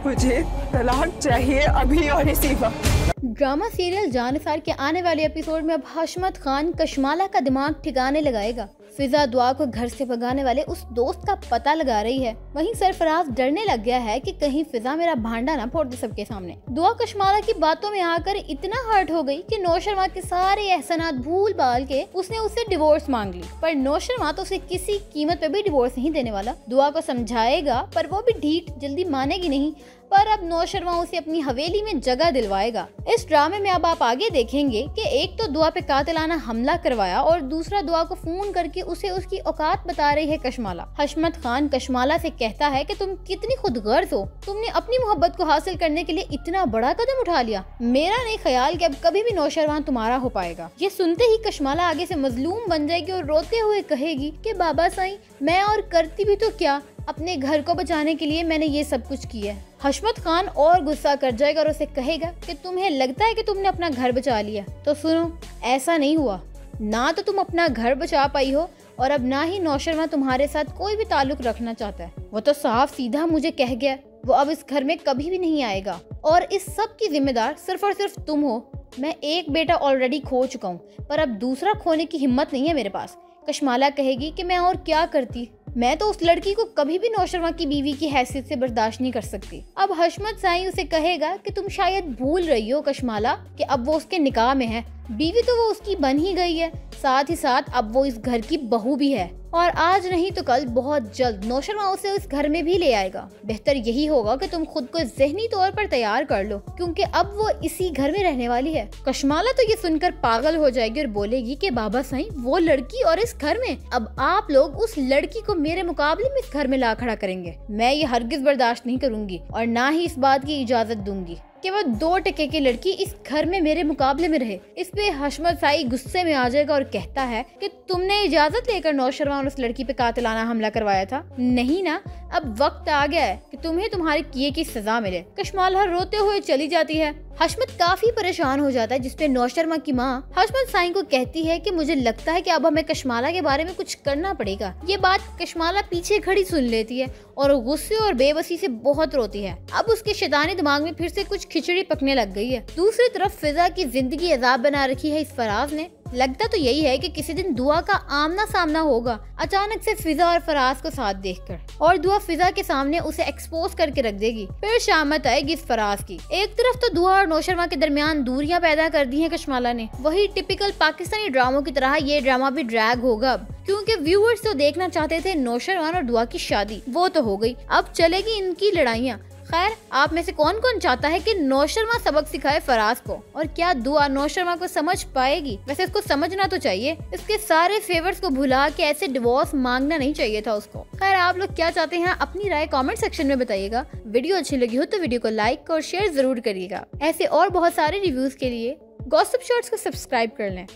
मुझे तलाक चाहिए अभी और इसी वक्त। ड्रामा सीरियल जानिसार के आने वाले एपिसोड में अब हशमत खान कशमाला का दिमाग ठिकाने लगाएगा। फिजा दुआ को घर से भगाने वाले उस दोस्त का पता लगा रही है। वहीं सरफराज डरने लग गया है कि कहीं फिजा मेरा भांडा ना फोड़ दे सबके सामने। दुआ कशमाला की बातों में आकर इतना हर्ट हो गई कि नौशरमा के सारे एहसानात भूल भाल के उसने उससे डिवोर्स मांग ली। पर नौशरमा तो उसे किसी कीमत पे भी डिवोर्स नहीं देने वाला। दुआ को समझाएगा पर वो भी ढीठ जल्दी मानेगी नहीं। पर अब नौशरमा उसे अपनी हवेली में जगह दिलवाएगा। इस ड्रामे में अब आप आगे देखेंगे कि एक तो दुआ पे कातिलाना हमला करवाया और दूसरा दुआ को फोन करके उसे उसकी औकात बता रही है कशमाला। हशमत खान कशमाला से कहता है कि तुम कितनी खुदगर्ज हो, तुमने अपनी मोहब्बत को हासिल करने के लिए इतना बड़ा कदम उठा लिया। मेरा नहीं ख्याल कि अब कभी भी नौशरमा तुम्हारा हो पाएगा। ये सुनते ही कशमाला आगे से मजलूम बन जाएगी और रोते हुए कहेगी कि बाबा साईं, मैं और करती भी तो क्या, अपने घर को बचाने के लिए मैंने ये सब कुछ किया है। हशमत खान और गुस्सा कर जाएगा और उसे कहेगा कि तुम्हें लगता है कि तुमने अपना घर बचा लिया, तो सुनो, ऐसा नहीं हुआ। ना तो तुम अपना घर बचा पाई हो और अब ना ही नौशरमा तुम्हारे साथ कोई भी ताल्लुक रखना चाहता है। वो तो साफ सीधा मुझे कह गया वो अब इस घर में कभी भी नहीं आएगा और इस सब की जिम्मेदार सिर्फ और सिर्फ तुम हो। मैं एक बेटा ऑलरेडी खो चुका हूँ पर अब दूसरा खोने की हिम्मत नहीं है मेरे पास। कशमाला कहेगी कि मैं और क्या करती, मैं तो उस लड़की को कभी भी नौशरमा की बीवी की हैसियत से बर्दाश्त नहीं कर सकती। अब हशमत साईं उसे कहेगा कि तुम शायद भूल रही हो कशमाला कि अब वो उसके निकाह में है। बीवी तो वो उसकी बन ही गई है, साथ ही साथ अब वो इस घर की बहू भी है और आज नहीं तो कल बहुत जल्द नौशरमा उसे उस घर में भी ले आएगा। बेहतर यही होगा कि तुम खुद को ज़हनी तौर पर तैयार कर लो क्योंकि अब वो इसी घर में रहने वाली है। कशमाला तो ये सुनकर पागल हो जाएगी और बोलेगी कि बाबा साईं, वो लड़की और इस घर में, अब आप लोग उस लड़की को मेरे मुकाबले में इस घर में ला खड़ा करेंगे। मैं ये हरगिज बर्दाश्त नहीं करूंगी और ना ही इस बात की इजाजत दूंगी कि वो 2 टके की लड़की इस घर में मेरे मुकाबले में रहे। इस पे हशमत साईं गुस्से में आ जाएगा और कहता है कि तुमने इजाजत लेकर नौशरमा और उस लड़की पे कातिलाना हमला करवाया था, नहीं ना? अब वक्त आ गया है कि तुम्हें तुम्हारे किए की सजा मिले। कशमाला रोते हुए चली जाती है। हशमत काफी परेशान हो जाता है जिसपे नौशरमा की माँ हशमत साईं को कहती है कि मुझे लगता है कि अब हमें कशमाला के बारे में कुछ करना पड़ेगा। ये बात कशमाला पीछे खड़ी सुन लेती है और गुस्से और बेबसी से बहुत रोती है। अब उसके शैतानी दिमाग में फिर से कुछ खिचड़ी पकने लग गई है। दूसरी तरफ फिजा की जिंदगी अजाब बना रखी है इस फराज ने। लगता तो यही है कि किसी दिन दुआ का आमना सामना होगा अचानक से फिजा और फराज को साथ देखकर, और दुआ फिजा के सामने उसे एक्सपोज करके रख देगी। फिर शामत आएगी इस फराज की। एक तरफ तो दुआ और नौशरमा के दरमियान दूरियां पैदा कर दी हैं कशमाला ने, वही टिपिकल पाकिस्तानी ड्रामों की तरह ये ड्रामा भी ड्रैग होगा अब, क्योंकि व्यूअर्स तो देखना चाहते थे नौशरमा और दुआ की शादी, वो तो हो गई, अब चलेगी इनकी लड़ाइयाँ। खैर, आप में से कौन कौन चाहता है कि नौशरमा सबक सिखाए फराज को, और क्या दुआ नौशरमा को समझ पाएगी? वैसे इसको समझना तो चाहिए, इसके सारे फेवर्स को भुला के ऐसे डिवोर्स मांगना नहीं चाहिए था उसको। खैर, आप लोग क्या चाहते हैं अपनी राय कमेंट सेक्शन में बताइएगा। वीडियो अच्छी लगी हो तो वीडियो को लाइक और शेयर जरूर करिएगा। ऐसे और बहुत सारे रिव्यूज के लिए गॉसिप शॉर्ट्स को सब्सक्राइब कर लें।